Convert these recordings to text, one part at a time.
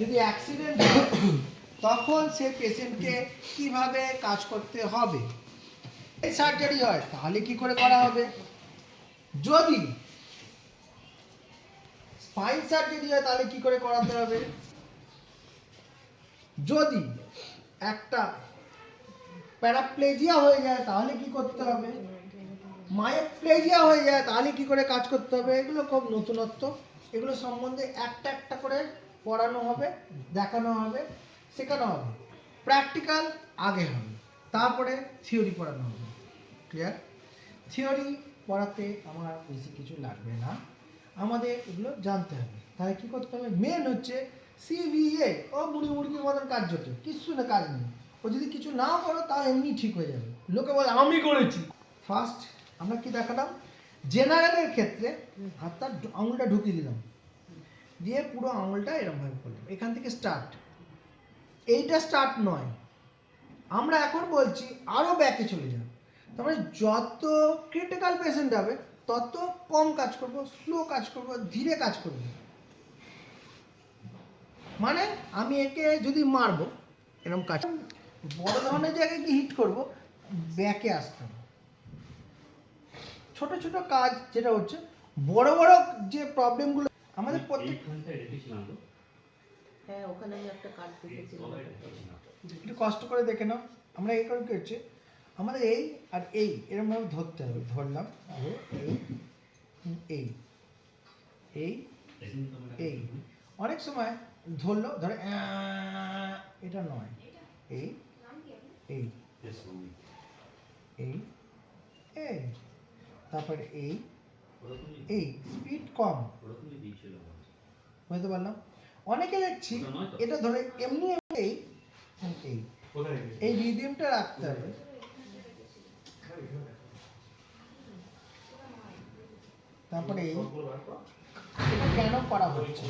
যদি অ্যাক্সিডেন্ট হয় তখন সে পেশেন্টকে কিভাবে কাজ করতে হবে। সার্জারি হয় তাহলে কি করে করা হবে। যদি স্পাইন সার্জারি হয় তাহলে কি করে করাতে হবে। যদি একটা প্যারাপ্লেজিয়া হয়ে যায় তাহলে কি করতে হবে। মায়োপ্লেজিয়া হয়ে যায় তাহলে কি করে কাজ করতে হবে। এগুলো খুব নতুনত্ব, এগুলো সম্বন্ধে একটা একটা করে পড়ানো হবে, দেখানো হবে, শেখানো হবে। প্র্যাকটিক্যাল আগে হবে, তারপরে থিওরি পড়ানো হবে। ক্লিয়ার? থিওরি পড়াতে আমার বেশি কিছু লাগবে না, আমাদের এগুলো জানতে হবে। তাহলে কী করতে হবে, মেন হচ্ছে সিভিএ। ও মুড়ির মতন কাজ হচ্ছে, কিছু না কাজ নেই। ও যদি কিছু নাও করো তাও এমনি ঠিক হয়ে যাবে। লোকে বলে আমি করেছি। ফার্স্ট আমরা কি দেখালাম, জেনারেলের ক্ষেত্রে হাতটা আঙুলটা ঢুকিয়ে দিলাম, দিয়ে পুরো আঙুলটা এরকমভাবে করলাম। এখান থেকে স্টার্ট, এইটা স্টার্ট নয়। আমরা এখন বলছি আরও ব্যাকে চলে যাও। তারপরে যত ক্রিটিক্যাল পেশেন্ট হবে তত কম কাজ করব, স্লো কাজ করব, ধীরে কাজ করব। মানে আমি একে যদি মারবো এরকম কাজ, বড় ধরনের জায়গায় কি হিট করব, ব্যাকে আসতে হবে। ছোট ছোট কাজ যেটা হচ্ছে, বড় বড় যে প্রবলেমগুলো আমাদের প্রত্যেক, হ্যাঁ ওখানে আমি একটা কাজ দেখেছিলাম। একটু কষ্ট করে দেখে নাও। আমরা এই করে কি হচ্ছে, আমাদের এই আর এই এরকমভাবে ধরতে হবে। ধরলাম এই এই এই এই, অনেক সময় ধরলো ধরে এটা নয়, এই এই এই এই, তারপরে এই এই, স্পিড কম, বুঝতে পারলাম। অনেকে দেখছি এটা ধরে এমনি এই এই এই রিদিমটা রাখতে হবে। তারপরে এই, এটা কেন করা হচ্ছে,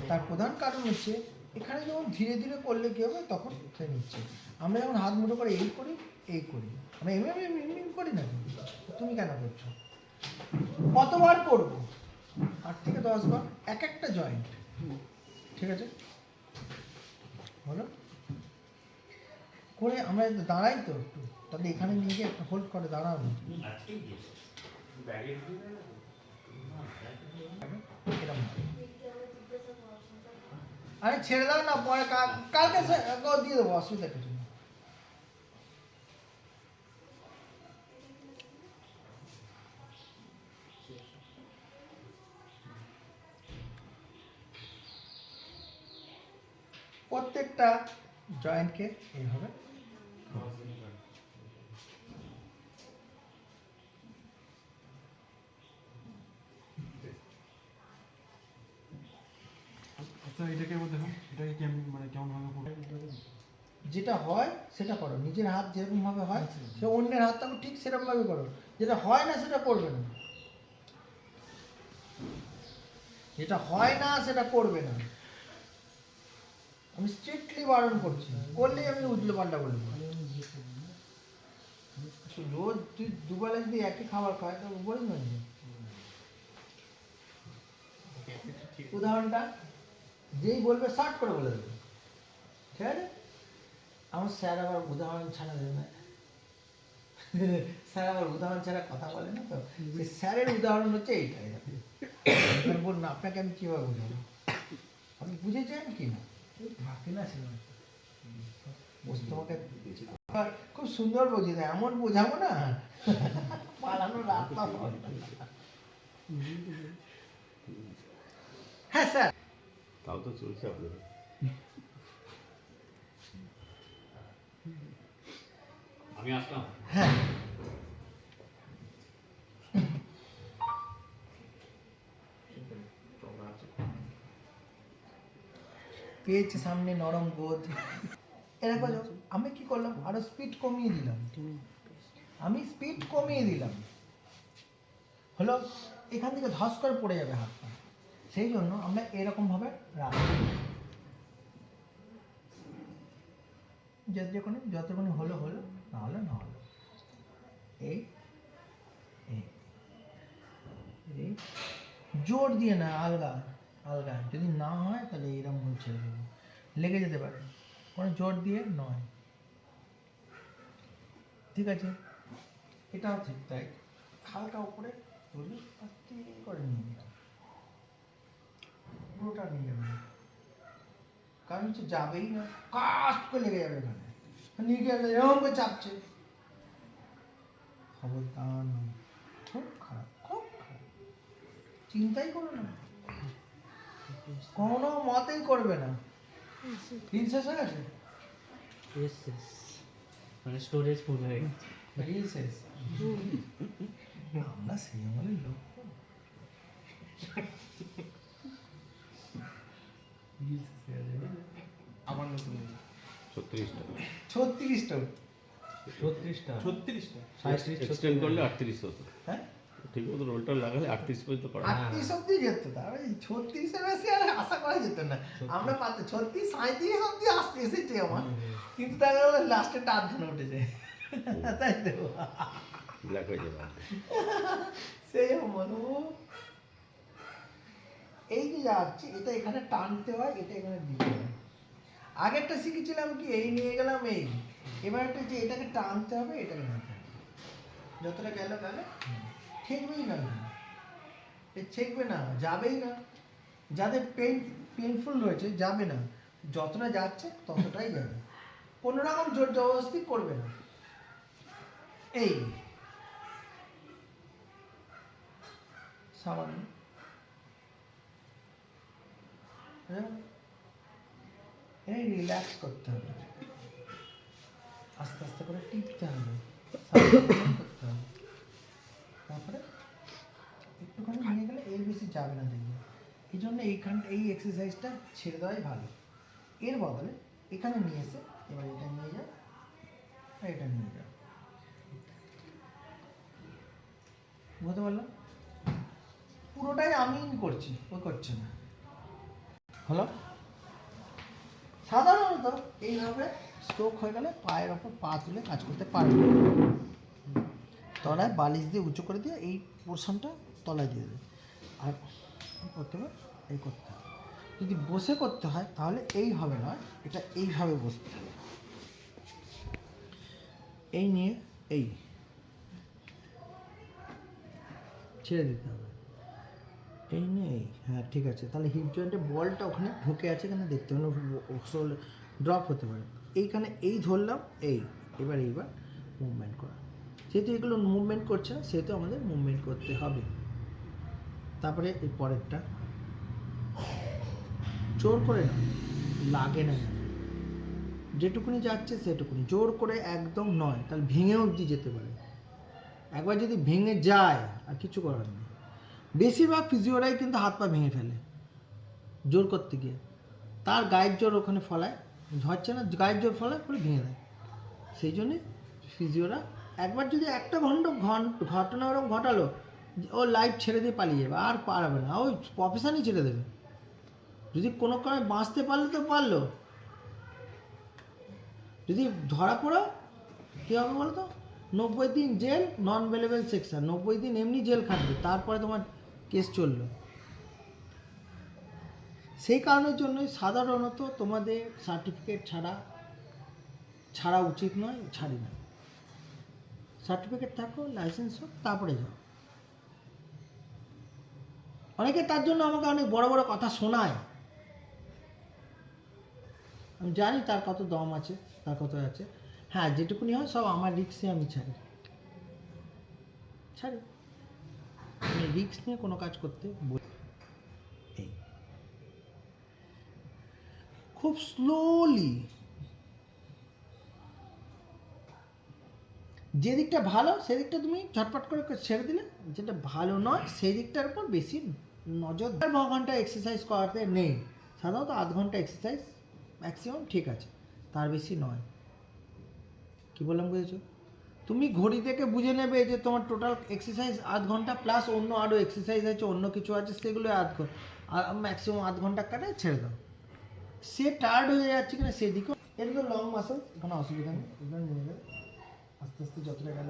তার প্রধান কারণ হচ্ছে এখানে যখন ধীরে ধীরে করলে কী হবে, তখন সে নিচ্ছে। আমরা যখন হাত মুঠো করে এই করি এই করি, আমরা এমনি এমনি করি না। তুমি কেন করছো, কতবার করবো, 8 থেকে 10 বার, এক একটা জয়েন্ট। ঠিক আছে, হলো করে আমরা দাঁড়াই তো একটু, তাহলে এখানে নিয়ে গিয়ে একটা হোল্ড করে দাঁড়াবো। আরে ছেড়ে দাও না, পরে কালকে দিয়ে দেবো, অসুবিধা কিছু না। প্রত্যেকটা জয়েন্টকে এইভাবে এটাকে দেখো, এটাকে কেমন মানে কেমন ভাবে যেটা হয় সেটা করো। নিজের হাত যেরকম ভাবে হয় সে অন্যের হাতটাও ঠিক সেরকম ভাবে করো। যেটা হয় না সেটা করবে না, যেটা হয় না সেটা করবে না। আমি স্ট্রিক্টলি বারণ করছি, করলেই আমি উল্টো পাল্টা বলবো। রোজ তুই দুবেলা যদি একই খাবার খায় তো বলি না। উদাহরণটা যেই বলবে শর্ট করে বলে দেবে, ঠিক আছে। আমার স্যার আবার উদাহরণ ছাড়া দেবে না, স্যার আবার উদাহরণ ছাড়া কথা বলে না। তো স্যারের উদাহরণ হচ্ছে এইটাই। বলুন আপনাকে আমি কীভাবে বুঝাবো, আপনি বুঝেছেন কি না, বাকি না ছিল তোমাকে খুব সুন্দর বুঝিয়ে দেয়, এমন বোঝাবো না পালানোর রাস্তা। হ্যাঁ স্যার, তাও তো চলছে আপনাদের। আমি আসলাম। হ্যাঁ পেয়েছে সামনে নরম গোদ। এরকম আমি কি করলাম, আরো স্পিড কমিয়ে দিলাম। আমি স্পিড কমিয়ে দিলাম, হলো এখান থেকে ধস করে পড়ে যাবে হাতটা। সেই জন্য আমরা এরকম ভাবে রাখবো, যতক্ষণ হলো হলো, না হলো না হলো। এই এই জোর দিয়ে না, আলগা আলগা। যদি না হয় তাহলে এরকম হচ্ছে লেগে যেতে পারে, কোনো জোর দিয়ে নয়। ঠিক আছে, এটাও ঠিক তাই, হালকা উপরে তুলি আস্তে করে নিয়ে গেলাম, পুরোটা নিয়ে যাবেন, কারণ হচ্ছে যাবেই না, কাস্ট করে লেগে যাবে এখানে, নিয়ে গেলে এরকম করে চাপছে, খবরদার নয়, খুব খারাপ, খুব খারাপ, চিন্তাই করো না, কোনো মতেই করবে না। রিলস হয়ে গেছে, ইয়েস ইয়েস, মানে স্টোরেজ ফুল হয়ে গেছে। রিলস আমরা সেই আমলের লোক তো। Reels শেষ হয়ে যাবে। আবার নতুন 36টা 36টা 36টা 36টা এক্সটেন্ড করলে 38 হতো। হ্যাঁ, ঠিক মতো রোলটা লাগালে 38 পর্যন্ত পারা যায়। 38 অব্দি যেত, তার 36-এর বেশি আর আশা করা যেত না। আমরা পাচ্ছি 36-37 অব্দি আসতে এসেছি আমার, কিন্তু দেখা গেল লাস্টে টানখানে উঠেছে, তাই তো ব্ল্যাক হয়ে যাবে। সেই আমার এই যে যাচ্ছে, এটা এখানে টানতে হয়, এটা এখানে দিতে হয়। আগেরটা শিখেছিলাম কি, এই নিয়ে গেলাম এই, এবার একটা যে এটাকে টানতে হবে, এটাকে নিতে হবে, যতটা গেল গেল, ঠেকবেই না, এ ঠেকবে না, যাবেই না, যাদের পেনফুল রয়েছে যাবে না, যতটা যাচ্ছে ততটাই যাবে, কোনো রকম জোর জবরদস্তি করবে না। এই সামান্য, হ্যাঁ, এই রিল্যাক্স করতে হবে, আস্তে আস্তে করে টিপতে হবে, সাবধানে করতে হবে, তারপরে একটুখানি নিয়ে গেলে এর বেশি যাবে না দেখবে। এই জন্য এই এক্সারসাইজটা ছেড়ে দেওয়াই ভালো, এর বদলে এখানে নিয়ে এসে এবার এটা নিয়ে যাও আর এটা নিয়ে যাও, বুঝতে পারলাম? পুরোটাই আমি করছি, ও করছে না। হলো, সাধারণত এইভাবে স্ট্রোক হয়ে গেলে পায়ের ওপর পা তুলে কাজ করতে পারবে, তলায় বালিশ দিয়ে উঁচু করে দিয়ে এই পোর্শনটা তলায় দিয়ে দেবে, আর করতে হবে, এই করতে হবে। যদি বসে করতে হয় তাহলে এইভাবে নয়, এটা এইভাবে বসতে হবে, এই নিয়ে এই ছেড়ে দিতে হবে, এই নিয়ে এই, হ্যাঁ ঠিক আছে, তাহলে হিপ জয়েন্টে বলটা ওখানে ঢুকে আছে, এখানে দেখতে হবে, ড্রপ হতে পারে, এইখানে এই ধরলাম, এইবার মুভমেন্ট করা, যেহেতু এগুলো মুভমেন্ট করছে না সেহেতু আমাদের মুভমেন্ট করতে হবে। তারপরে এই পরেরটা জোর করে না, লাগে না, যেটুকুনি যাচ্ছে সেটুকুনি, জোর করে একদম নয়, তাহলে ভেঙে অবধি যেতে পারে, একবার যদি ভেঙে যায় আর কিছু করার নেই। বেশিরভাগ ফিজিওরাই কিন্তু হাত পা ভেঙে ফেলে জোর করতে গিয়ে, তার গায়ের জোর ওখানে ফলায়, হচ্ছে না, গায়ের জোর ফলায় বলে ভেঙে দেয়। সেই জন্যে ফিজিওরা একবার যদি একটা ঘটনা ওরকম ঘটালো, ও লাইফ ছেড়ে দিয়ে পালিয়ে যাবে, আর পারবে না, ওই প্রফেশনই ছেড়ে দেবে। যদি কোনো কারণে বাঁচতে পারলে তো পারলো, যদি ধরা পড়ো কী হবে বলো তো, 90 দিন জেল, নন অ্যাভেলেবেল সেকশন, 90 দিন এমনি জেল খাটবে, তারপরে তোমার কেস চললো। সেই কারণের জন্যই সাধারণত তোমাদের সার্টিফিকেট ছাড়া উচিত নয়, ছাড়ি না, সার্টিফিকেট থাকো, লাইসেন্স হোক, তারপরে যাও। অনেকে তার জন্য আমাকে অনেক বড় বড় কথা শোনায়, আমি জানি তার কত দম আছে, তার কত আছে, হ্যাঁ যেটুকুনি হয় সব আমার রিস্কে আমি ছাড়ি, আমি রিস্ক নিয়ে কোনো কাজ করতে বলি। এই খুব স্লোলি, যে দিকটা ভালো সেদিকটা তুমি ঝটপট করে ছেড়ে দিলে, যেটা ভালো নয় সেই দিকটার উপর বেশি নজর। 9 ঘন্টা এক্সারসাইজ করাতে নেই, সাধারণত 8 ঘন্টা এক্সারসাইজ ম্যাক্সিমাম ঠিক আছে, তার বেশি নয়। কী বললাম বুঝেছো? তুমি ঘড়ি থেকে বুঝে নেবে যে তোমার টোটাল এক্সারসাইজ 8 ঘন্টা, প্লাস অন্য আরও এক্সারসাইজ আছে, অন্য কিছু আছে, সেগুলো ম্যাক্সিমাম 8 ঘন্টা কাটায় ছেড়ে দাও। সে টায়ার্ড হয়ে যাচ্ছে কিনা সেদিকেও, এগুলো লং মাসেল, কোনো অসুবিধা নেই, এগুলো নিয়ে যাবে আস্তে আস্তে, যতটা গেল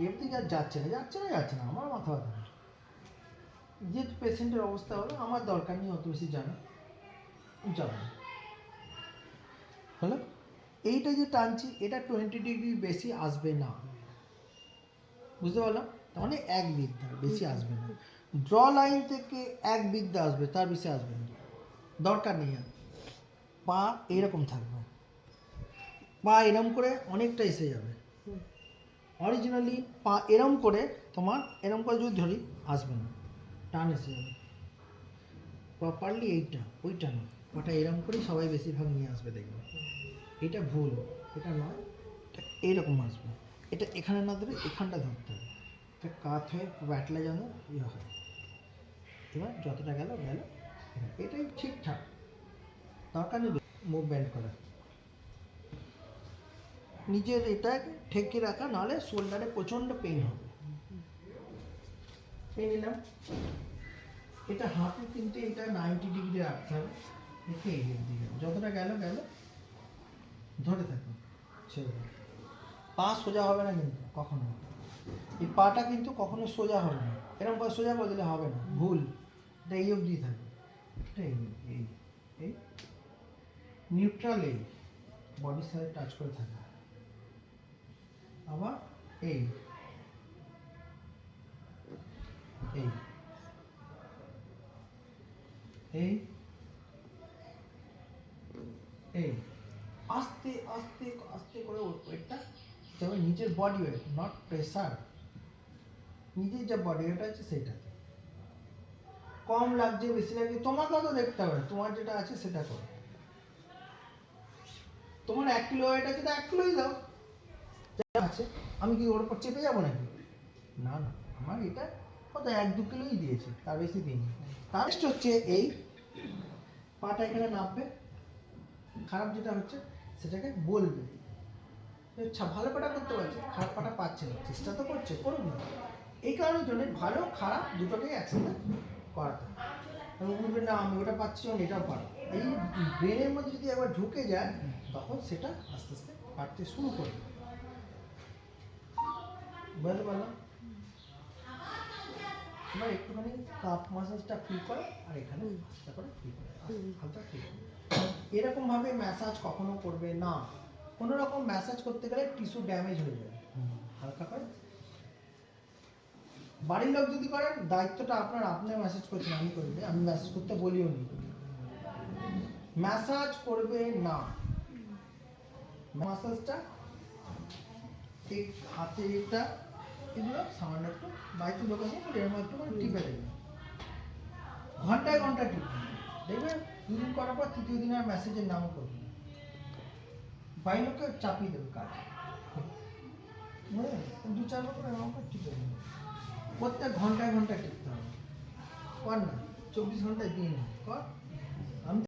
এমনি যাচ্ছে না, আমার মাথা ব্যথা না, যেহেতু পেশেন্টের অবস্থা হলো, আমার দরকার নেই অত বেশি জানা, যাবো হলো এইটা যে টানছি এটা 20 ডিগ্রি বেশি আসবে না, বুঝতে পারলাম? তার মানে 1 বিদ্যা, বেশি আসবে না। ড্র লাইন থেকে 1 বিদ্যা আসবে, তার বেশি আসবে না, দরকার নেই আর। পা এইরকম থাকবে, পা এরম করে অনেকটা এসে যাবে। অরিজিনালি পা এরম করে তোমার এরম করে যদি ধরি আসবে না, টান এসে যাবে। প্রপারলি এইটা ওইটা না, ওটা এরম করেই সবাই বেশিরভাগ নিয়ে আসবে, দেখবে এটা ভুল, এটা নয়, এটা এইরকম আসবে। এটা এখানে না ধরে এখানটা ধরতে হবে, এটা কাত হয়ে ব্যাটলা যেন ইয়ে হয়। এবার যতটা গেল গেল, এটাই ঠিকঠাক, দরকার নেই মুভমেন্ট করা। নিজের এটা ঠেকে রাখা, নাহলে শোল্ডারে প্রচণ্ড পেইন হবে। এই নিলাম, এটা হাঁটু কিন্তু এটা 90 ডিগ্রি রাখতে হবে, রেখে এই দিকে যতটা গেল গেল, ধরে থাকো, ছেড়ে দাও। পা সোজা হবে না কিন্তু কখনো, এই পাটা কিন্তু কখনো সোজা হবে না, এরকম করে সোজা করে দিলে হবে না, ভুল। এটা এই অবধি থাকবে, এটা এই এই এই নিউট্রাল, এই বডির সাথে টাচ করে থাকে। আবার এই এই এই এই আস্তে আস্তে আস্তে করে ওয়েটটা, তবে নিজের বডি ওয়েট, নট প্রেসার, নিজের যা বডি ওয়েট আছে সেটা। কম লাগছে বেশি লাগছে তোমাকেও তো দেখতে হবে, তোমার যেটা আছে সেটা করো। তোমার 1 কিলো ওয়েট আছে তো 1 কিলোই দাও, যা আছে। আমি কি ওর উপর চেপে যাবো নাকি? না না, আমার এটা কত 1-2 কিলোই দিয়েছে, তার বেশি দিইনি। তার নেক্সট হচ্ছে এই পাটা এখানে নামবে, খারাপ যেটা হচ্ছে সেটাকে বলবে, আচ্ছা ভালো পাটা করতে পারছে, খারাপ পাটা পাচ্ছে না, চেষ্টা তো করছে, করুন না। এই কারণের জন্য ভালো খারাপ দুটোকেই একসাথে করাতে হবে। বলবে না আমি ওটা পাচ্ছি না এটাও পারো, এই ব্রেনের মধ্যে যদি একবার ঢুকে যায় তখন সেটা আস্তে আস্তে পারতে শুরু করবে, বুঝতে পারলাম? এবার একটুখানি কাপ মাসাজটা ফিল করো, আর এখানে আস্তে করে ফিল করে হালকা ফিল করো। এরকমভাবে ম্যাসাজ কখনো করবে না, কোনো রকম ম্যাসাজ করতে গেলে টিস্যু ড্যামেজ হয়ে যাবে। হালকা করে বাড়ির লোক যদি করেন, দায়িত্বটা আপনার, আপনার ম্যাসাজ করছেন, আমি করবে, আমি ম্যাসাজ করতে বলিও নি। ম্যাসাজ করবে না, ম্যাসাজটা ঠিক হাতে এটা এগুলো সামান্য একটু বাড়িতে লোক আছে এরকম একটু করে টিপে দেবে, ঘন্টায় ঘন্টা টিপবে, দেখবে 2 দিন করার পর 3য় দিন আর ম্যাসেজের নামও করবে, বাড়ির লোককে চাপিয়ে দেবে কাজ, 2-4 বার করে এরকম করে টিপে দেবে, প্রত্যেক ঘন্টায় ঘন্টায় টিপতে হবে, কর না 24 ঘন্টায় দিন কর। আমি